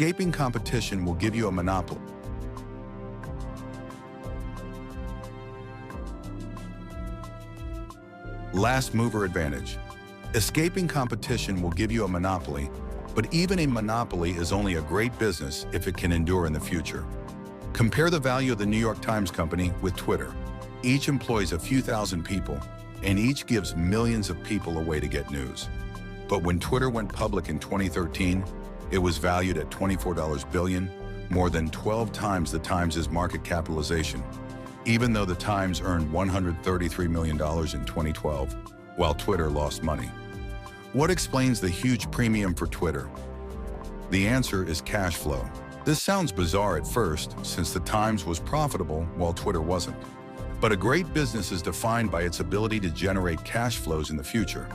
Escaping competition will give you a monopoly. Last mover advantage. Escaping competition will give you a monopoly, but even a monopoly is only a great business if it can endure in the future. Compare the value of the New York Times Company with Twitter. Each employs a few thousand people, and each gives millions of people a way to get news. But when Twitter went public in 2013, it was valued at $24 billion, more than 12 times the Times' market capitalization, even though the Times earned $133 million in 2012, while Twitter lost money. What explains the huge premium for Twitter? The answer is cash flow. This sounds bizarre at first, since the Times was profitable while Twitter wasn't. But a great business is defined by its ability to generate cash flows in the future.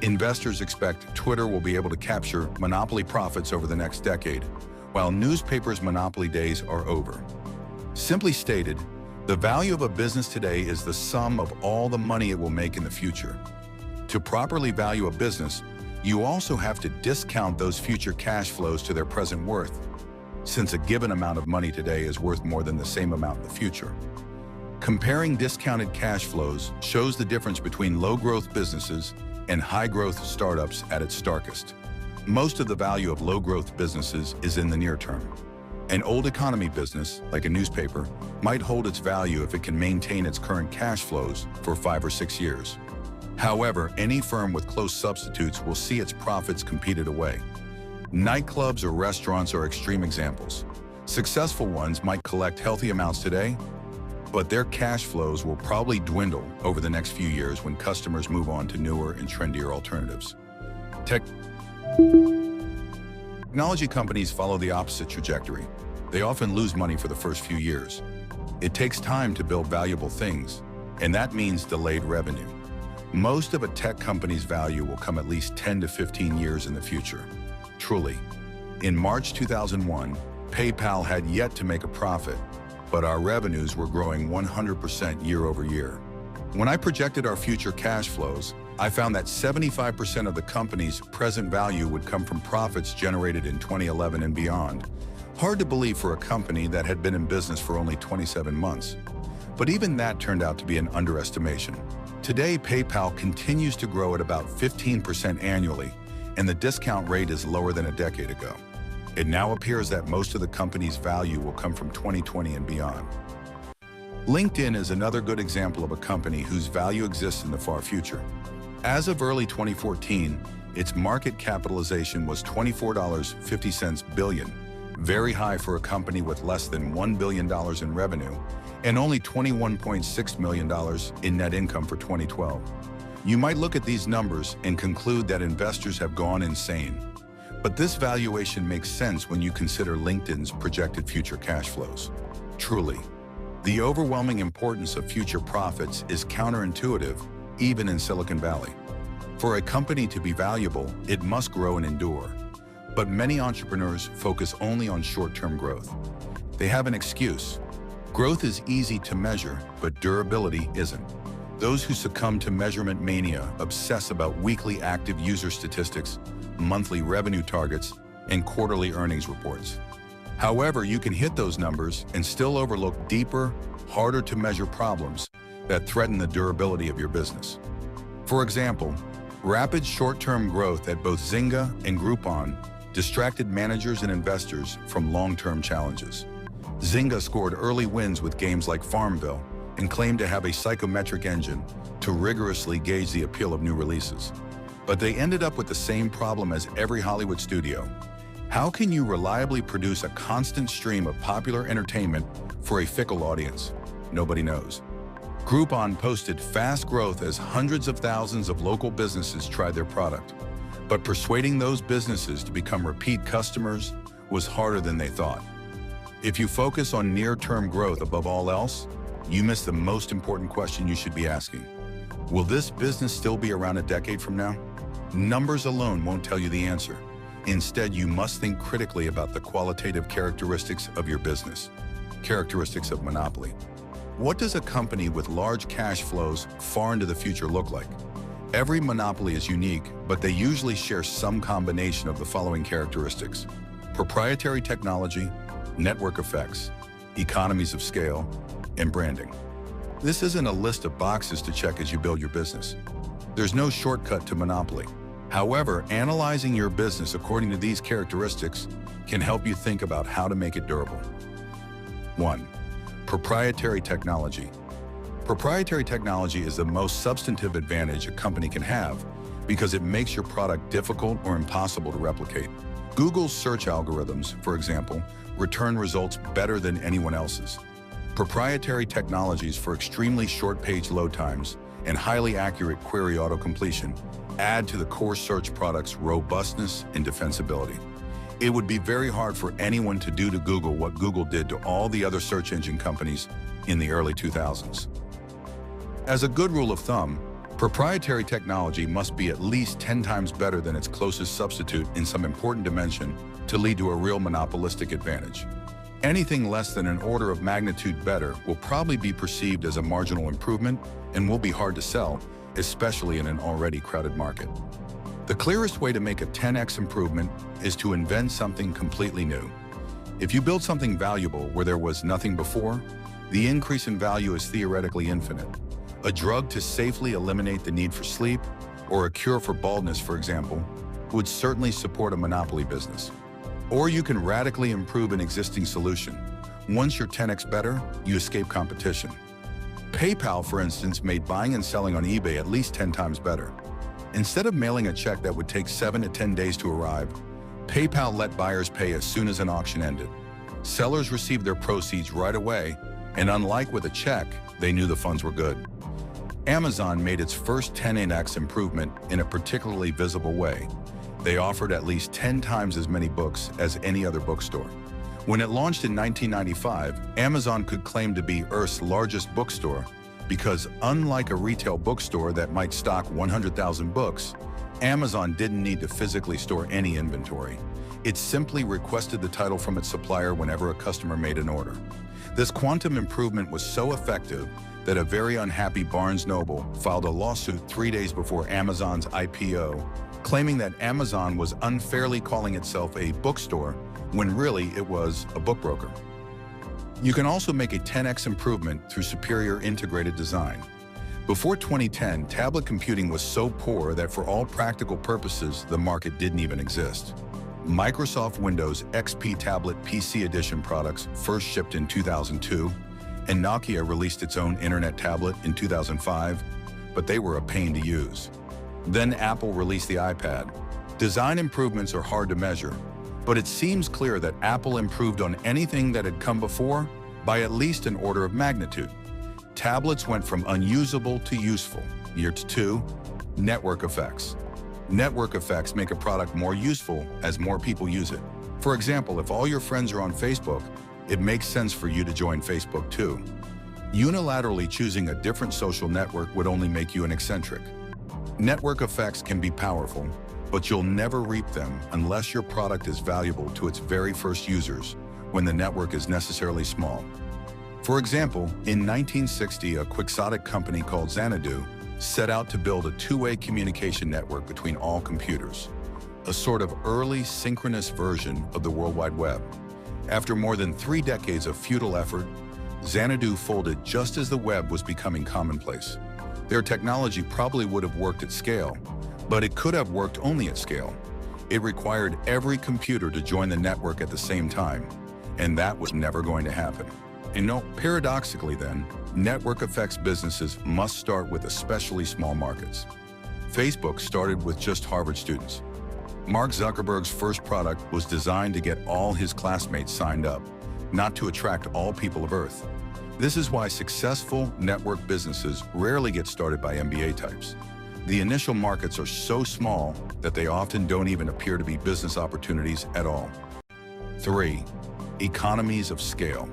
Investors expect Twitter will be able to capture monopoly profits over the next decade, while newspapers' monopoly days are over. Simply stated, the value of a business today is the sum of all the money it will make in the future. To properly value a business, you also have to discount those future cash flows to their present worth, since a given amount of money today is worth more than the same amount in the future. Comparing discounted cash flows shows the difference between low-growth businesses and high-growth startups at its starkest. Most of the value of low-growth businesses is in the near term. An old economy business, like a newspaper, might hold its value if it can maintain its current cash flows for 5 or 6 years. However, any firm with close substitutes will see its profits competed away. Nightclubs or restaurants are extreme examples. Successful ones might collect healthy amounts today, but their cash flows will probably dwindle over the next few years when customers move on to newer and trendier alternatives. Technology companies follow the opposite trajectory. They often lose money for the first few years. It takes time to build valuable things, and that means delayed revenue. Most of a tech company's value will come at least 10 to 15 years in the future. Truly. In March 2001, PayPal had yet to make a profit, but our revenues were growing 100% year over year. When I projected our future cash flows, I found that 75% of the company's present value would come from profits generated in 2011 and beyond. Hard to believe for a company that had been in business for only 27 months. But even that turned out to be an underestimation. Today, PayPal continues to grow at about 15% annually, and the discount rate is lower than a decade ago. It now appears that most of the company's value will come from 2020 and beyond. LinkedIn is another good example of a company whose value exists in the far future. As of early 2014, its market capitalization was $24.50 billion, very high for a company with less than $1 billion in revenue and only $21.6 million in net income for 2012. You might look at these numbers and conclude that investors have gone insane. But this valuation makes sense when you consider LinkedIn's projected future cash flows. Truly, the overwhelming importance of future profits is counterintuitive, even in Silicon Valley. For a company to be valuable, it must grow and endure. But many entrepreneurs focus only on short-term growth. They have an excuse. Growth is easy to measure, but durability isn't. Those who succumb to measurement mania obsess about weekly active user statistics, monthly revenue targets, and quarterly earnings reports. However, you can hit those numbers and still overlook deeper, harder to measure problems that threaten the durability of your business. For example, rapid short-term growth at both Zynga and Groupon distracted managers and investors from long-term challenges. Zynga scored early wins with games like Farmville and claimed to have a psychometric engine to rigorously gauge the appeal of new releases. But they ended up with the same problem as every Hollywood studio. How can you reliably produce a constant stream of popular entertainment for a fickle audience? Nobody knows. Groupon posted fast growth as hundreds of thousands of local businesses tried their product. But persuading those businesses to become repeat customers was harder than they thought. If you focus on near-term growth above all else, you miss the most important question you should be asking. Will this business still be around a decade from now? Numbers alone won't tell you the answer. Instead, you must think critically about the qualitative characteristics of your business, characteristics of monopoly. What does a company with large cash flows far into the future look like? Every monopoly is unique, but they usually share some combination of the following characteristics: proprietary technology, network effects, economies of scale, and branding. This isn't a list of boxes to check as you build your business. There's no shortcut to monopoly. However, analyzing your business according to these characteristics can help you think about how to make it durable. 1. Proprietary technology. Proprietary technology is the most substantive advantage a company can have because it makes your product difficult or impossible to replicate. Google's search algorithms, for example, return results better than anyone else's. Proprietary technologies for extremely short page load times and highly accurate query auto-completion add to the core search product's robustness and defensibility. It would be very hard for anyone to do to Google what Google did to all the other search engine companies in the early 2000s. As a good rule of thumb, proprietary technology must be at least 10 times better than its closest substitute in some important dimension to lead to a real monopolistic advantage. Anything less than an order of magnitude better will probably be perceived as a marginal improvement and will be hard to sell, especially in an already crowded market. The clearest way to make a 10x improvement is to invent something completely new. If you build something valuable where there was nothing before, the increase in value is theoretically infinite. A drug to safely eliminate the need for sleep, or a cure for baldness, for example, would certainly support a monopoly business. Or you can radically improve an existing solution. Once you're 10x better, you escape competition. PayPal, for instance, made buying and selling on eBay at least 10 times better. Instead of mailing a check that would take 7 to 10 days to arrive, PayPal let buyers pay as soon as an auction ended. Sellers received their proceeds right away, and unlike with a check, they knew the funds were good. Amazon made its first 10x improvement in a particularly visible way. They offered at least 10 times as many books as any other bookstore. When it launched in 1995, Amazon could claim to be Earth's largest bookstore because, unlike a retail bookstore that might stock 100,000 books, Amazon didn't need to physically store any inventory. It simply requested the title from its supplier whenever a customer made an order. This quantum improvement was so effective that a very unhappy Barnes & Noble filed a lawsuit 3 days before Amazon's IPO, claiming that Amazon was unfairly calling itself a bookstore when really it was a bookbroker. You can also make a 10x improvement through superior integrated design. Before 2010, tablet computing was so poor that for all practical purposes, the market didn't even exist. Microsoft Windows XP Tablet PC Edition products first shipped in 2002, and Nokia released its own internet tablet in 2005, but they were a pain to use. Then Apple released the iPad. Design improvements are hard to measure, but it seems clear that Apple improved on anything that had come before by at least an order of magnitude. Tablets went from unusable to useful. Year 2, network effects. Network effects make a product more useful as more people use it. For example, if all your friends are on Facebook, it makes sense for you to join Facebook too. Unilaterally choosing a different social network would only make you an eccentric. Network effects can be powerful, but you'll never reap them unless your product is valuable to its very first users when the network is necessarily small. For example, in 1960, a quixotic company called Xanadu set out to build a two-way communication network between all computers, a sort of early synchronous version of the World Wide Web. After more than 3 decades of futile effort, Xanadu folded just as the web was becoming commonplace. Their technology probably would have worked at scale, but it could have worked only at scale. It required every computer to join the network at the same time, and that was never going to happen. And no, paradoxically then, network effects businesses must start with especially small markets. Facebook started with just Harvard students. Mark Zuckerberg's first product was designed to get all his classmates signed up, not to attract all people of Earth. This is why successful network businesses rarely get started by MBA types. The initial markets are so small that they often don't even appear to be business opportunities at all. 3. Economies of scale.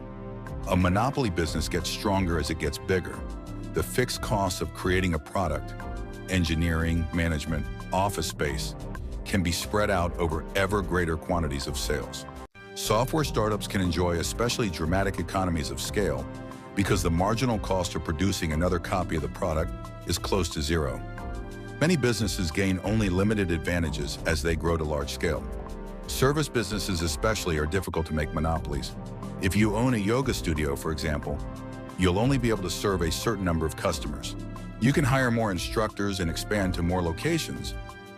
A monopoly business gets stronger as it gets bigger. The fixed costs of creating a product, engineering, management, office space, can be spread out over ever greater quantities of sales. Software startups can enjoy especially dramatic economies of scale because the marginal cost of producing another copy of the product is close to zero. Many businesses gain only limited advantages as they grow to large scale. Service businesses especially are difficult to make monopolies. If you own a yoga studio, for example, you'll only be able to serve a certain number of customers. You can hire more instructors and expand to more locations,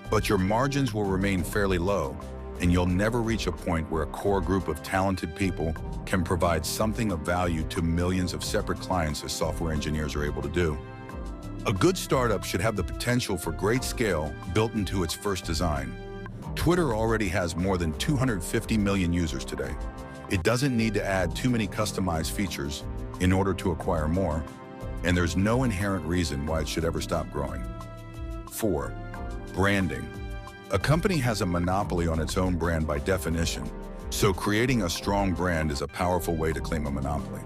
but your margins will remain fairly low, and you'll never reach a point where a core group of talented people can provide something of value to millions of separate clients as software engineers are able to do. A good startup should have the potential for great scale built into its first design. Twitter already has more than 250 million users today. It doesn't need to add too many customized features in order to acquire more, and there's no inherent reason why it should ever stop growing. 4. Branding. A company has a monopoly on its own brand by definition, so creating a strong brand is a powerful way to claim a monopoly.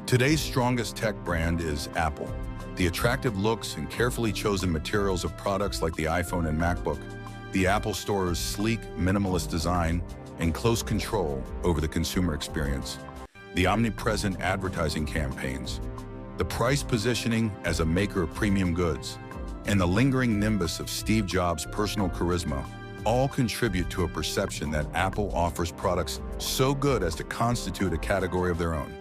Today's strongest tech brand is Apple. The attractive looks and carefully chosen materials of products like the iPhone and MacBook, the Apple Store's sleek, minimalist design, and close control over the consumer experience, the omnipresent advertising campaigns, the price positioning as a maker of premium goods, and the lingering nimbus of Steve Jobs' personal charisma all contribute to a perception that Apple offers products so good as to constitute a category of their own.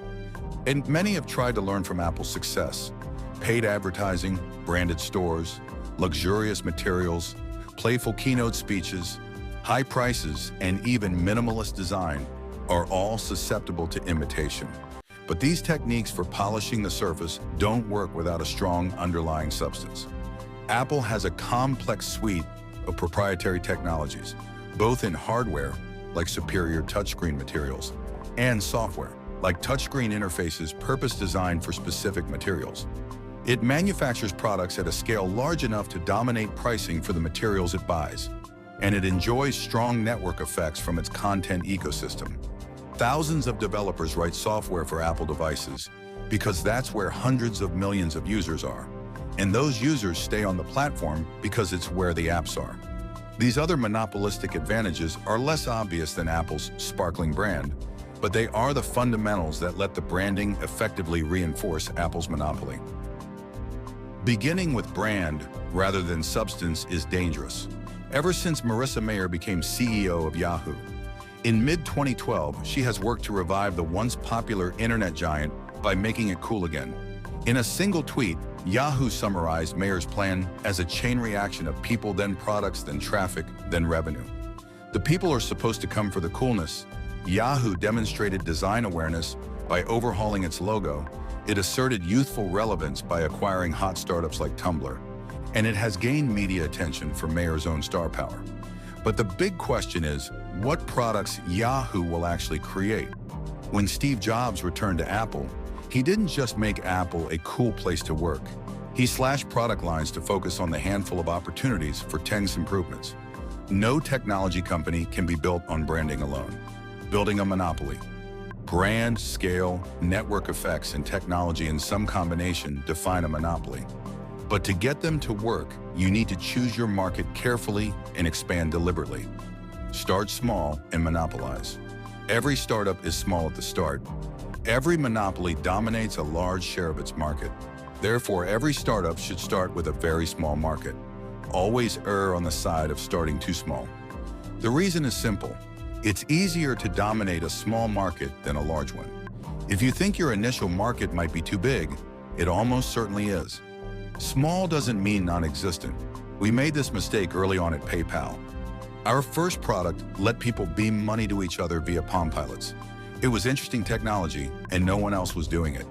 And many have tried to learn from Apple's success. Paid advertising, branded stores, luxurious materials, playful keynote speeches, high prices, and even minimalist design are all susceptible to imitation. But these techniques for polishing the surface don't work without a strong underlying substance. Apple has a complex suite of proprietary technologies, both in hardware, like superior touchscreen materials, and software, like touchscreen interfaces purpose-designed for specific materials. It manufactures products at a scale large enough to dominate pricing for the materials it buys, and it enjoys strong network effects from its content ecosystem. Thousands of developers write software for Apple devices because that's where hundreds of millions of users are, and those users stay on the platform because it's where the apps are. These other monopolistic advantages are less obvious than Apple's sparkling brand, but they are the fundamentals that let the branding effectively reinforce Apple's monopoly. Beginning with brand rather than substance is dangerous. Ever since Marissa Mayer became CEO of Yahoo, in mid-2012, she has worked to revive the once popular internet giant by making it cool again. In a single tweet, Yahoo summarized Mayer's plan as a chain reaction of people, then products, then traffic, then revenue. The people are supposed to come for the coolness. Yahoo demonstrated design awareness by overhauling its logo. It asserted youthful relevance by acquiring hot startups like Tumblr, and it has gained media attention for Mayer's own star power. But the big question is, what products Yahoo will actually create? When Steve Jobs returned to Apple, he didn't just make Apple a cool place to work. He slashed product lines to focus on the handful of opportunities for Teng's improvements. No technology company can be built on branding alone. Building a monopoly. Brand, scale, network effects, and technology in some combination define a monopoly. But to get them to work, you need to choose your market carefully and expand deliberately. Start small and monopolize. Every startup is small at the start. Every monopoly dominates a large share of its market. Therefore, every startup should start with a very small market. Always err on the side of starting too small. The reason is simple. It's easier to dominate a small market than a large one. If you think your initial market might be too big, it almost certainly is. Small doesn't mean non-existent. We made this mistake early on at PayPal. Our first product let people beam money to each other via Palm Pilots. It was interesting technology, and no one else was doing it.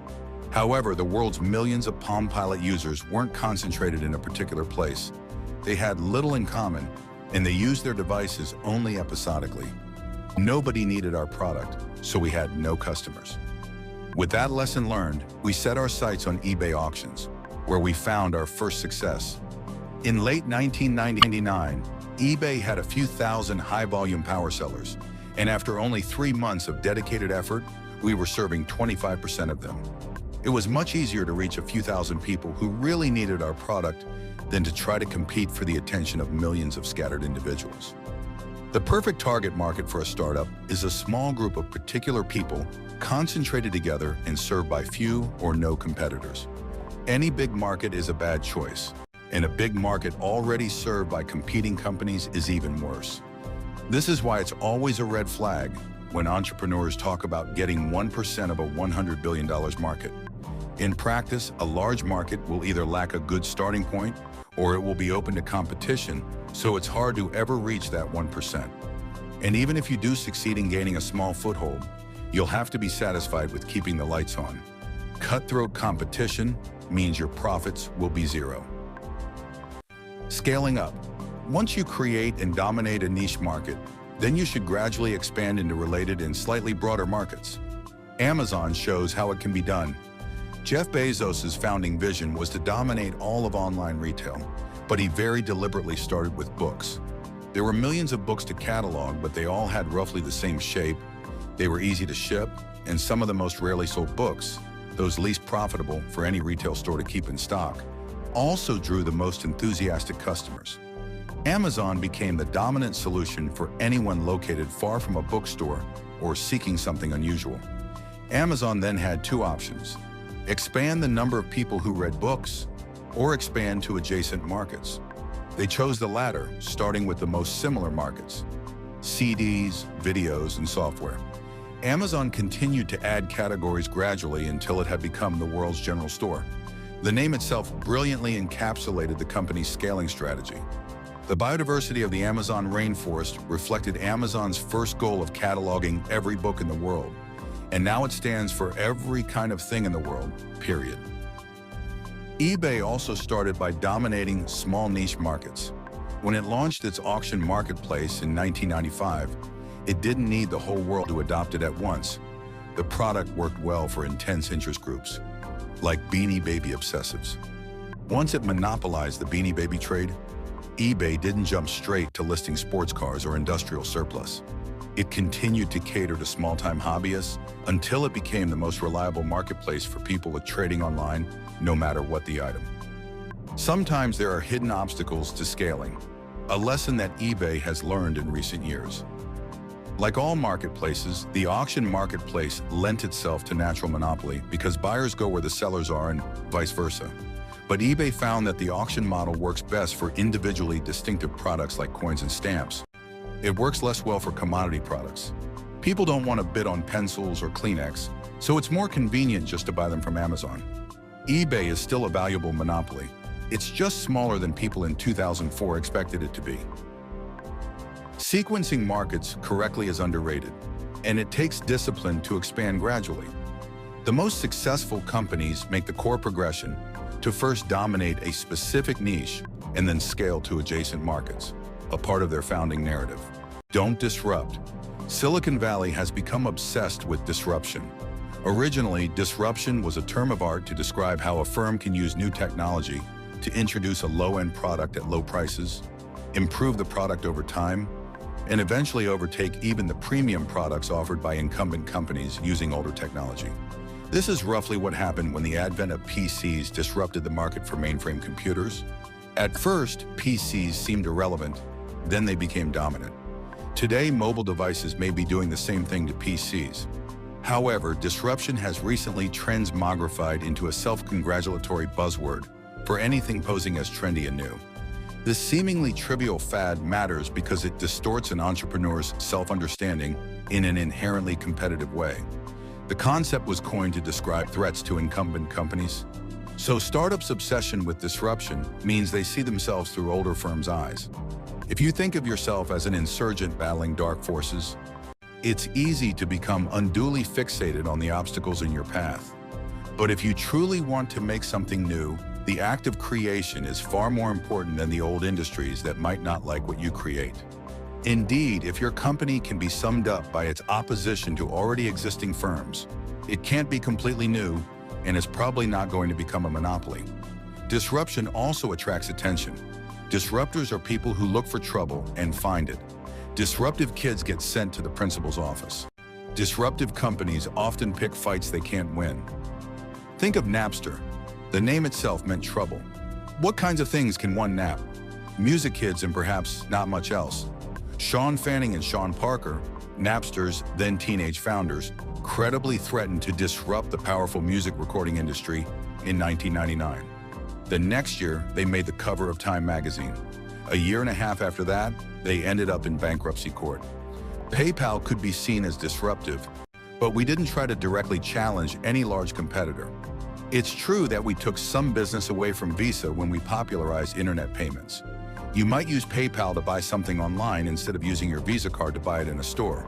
However, the world's millions of Palm Pilot users weren't concentrated in a particular place. They had little in common, and they used their devices only episodically. Nobody needed our product, so we had no customers. With that lesson learned, we set our sights on eBay auctions, where we found our first success. In late 1999, eBay had a few thousand high-volume power sellers, and after only 3 months of dedicated effort, we were serving 25% of them. It was much easier to reach a few thousand people who really needed our product than to try to compete for the attention of millions of scattered individuals. The perfect target market for a startup is a small group of particular people concentrated together and served by few or no competitors. Any big market is a bad choice, and a big market already served by competing companies is even worse. This is why it's always a red flag when entrepreneurs talk about getting 1% of a $100 billion market. In practice, a large market will either lack a good starting point or it will be open to competition, so it's hard to ever reach that 1%. And even if you do succeed in gaining a small foothold, you'll have to be satisfied with keeping the lights on. Cutthroat competition means your profits will be zero. Scaling up. Once you create and dominate a niche market, then you should gradually expand into related and slightly broader markets. Amazon shows how it can be done. Jeff Bezos' founding vision was to dominate all of online retail, but he very deliberately started with books. There were millions of books to catalog, but they all had roughly the same shape. They were easy to ship, and some of the most rarely sold books, those least profitable for any retail store to keep in stock, also drew the most enthusiastic customers. Amazon became the dominant solution for anyone located far from a bookstore or seeking something unusual. Amazon then had two options: expand the number of people who read books, or expand to adjacent markets. They chose the latter, starting with the most similar markets: CDs, videos, and software. Amazon continued to add categories gradually until it had become the world's general store. The name itself brilliantly encapsulated the company's scaling strategy. The biodiversity of the Amazon rainforest reflected Amazon's first goal of cataloging every book in the world, and now it stands for every kind of thing in the world, period. eBay also started by dominating small niche markets. When it launched its auction marketplace in 1995, it didn't need the whole world to adopt it at once. The product worked well for intense interest groups, like Beanie Baby obsessives. Once it monopolized the Beanie Baby trade, eBay didn't jump straight to listing sports cars or industrial surplus. It continued to cater to small-time hobbyists until it became the most reliable marketplace for people with trading online, no matter what the item. Sometimes there are hidden obstacles to scaling, a lesson that eBay has learned in recent years. Like all marketplaces, the auction marketplace lent itself to natural monopoly because buyers go where the sellers are and vice versa. But eBay found that the auction model works best for individually distinctive products like coins and stamps. It works less well for commodity products. People don't want to bid on pencils or Kleenex, so it's more convenient just to buy them from Amazon. eBay is still a valuable monopoly. It's just smaller than people in 2004 expected it to be. Sequencing markets correctly is underrated, and it takes discipline to expand gradually. The most successful companies make the core progression to first dominate a specific niche and then scale to adjacent markets, a part of their founding narrative. Don't disrupt. Silicon Valley has become obsessed with disruption. Originally, disruption was a term of art to describe how a firm can use new technology to introduce a low-end product at low prices, improve the product over time, and eventually overtake even the premium products offered by incumbent companies using older technology. This is roughly what happened when the advent of PCs disrupted the market for mainframe computers. At first, PCs seemed irrelevant, then they became dominant. Today, mobile devices may be doing the same thing to PCs. However, disruption has recently transmogrified into a self-congratulatory buzzword for anything posing as trendy and new. This seemingly trivial fad matters because it distorts an entrepreneur's self-understanding in an inherently competitive way. The concept was coined to describe threats to incumbent companies. So startups' obsession with disruption means they see themselves through older firms' eyes. If you think of yourself as an insurgent battling dark forces, it's easy to become unduly fixated on the obstacles in your path. But if you truly want to make something new, the act of creation is far more important than the old industries that might not like what you create. Indeed, if your company can be summed up by its opposition to already existing firms, it can't be completely new and is probably not going to become a monopoly. Disruption also attracts attention. Disruptors are people who look for trouble and find it. Disruptive kids get sent to the principal's office. Disruptive companies often pick fights they can't win. Think of Napster. The name itself meant trouble. What kinds of things can one nap? Music kids and perhaps not much else. Sean Fanning and Sean Parker, Napster's then teenage founders, credibly threatened to disrupt the powerful music recording industry in 1999. The next year, they made the cover of Time magazine. A year and a half after that, they ended up in bankruptcy court. PayPal could be seen as disruptive, but we didn't try to directly challenge any large competitor. It's true that we took some business away from Visa when we popularized internet payments. You might use PayPal to buy something online instead of using your Visa card to buy it in a store.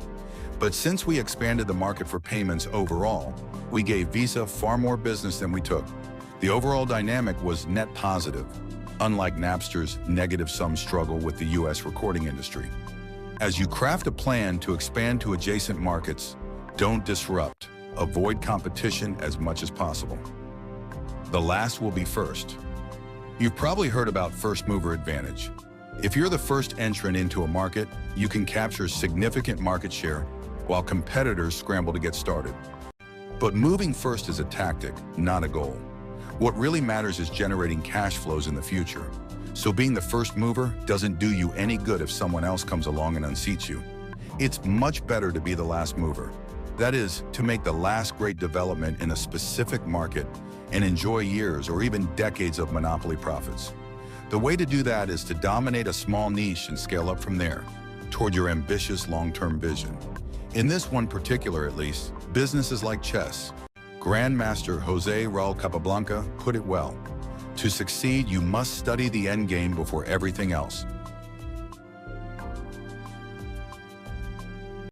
But since we expanded the market for payments overall, we gave Visa far more business than we took. The overall dynamic was net positive, unlike Napster's negative-sum struggle with the US recording industry. As you craft a plan to expand to adjacent markets, don't disrupt. Avoid competition as much as possible. The last will be first. You've probably heard about first mover advantage. If you're the first entrant into a market, you can capture significant market share while competitors scramble to get started. But moving first is a tactic, not a goal. What really matters is generating cash flows in the future. So being the first mover doesn't do you any good if someone else comes along and unseats you. It's much better to be the last mover. That is, to make the last great development in a specific market and enjoy years or even decades of monopoly profits. The way to do that is to dominate a small niche and scale up from there, toward your ambitious long-term vision. In this one particular, at least, business is like chess. Grandmaster Jose Raul Capablanca put it well. To succeed, you must study the end game before everything else.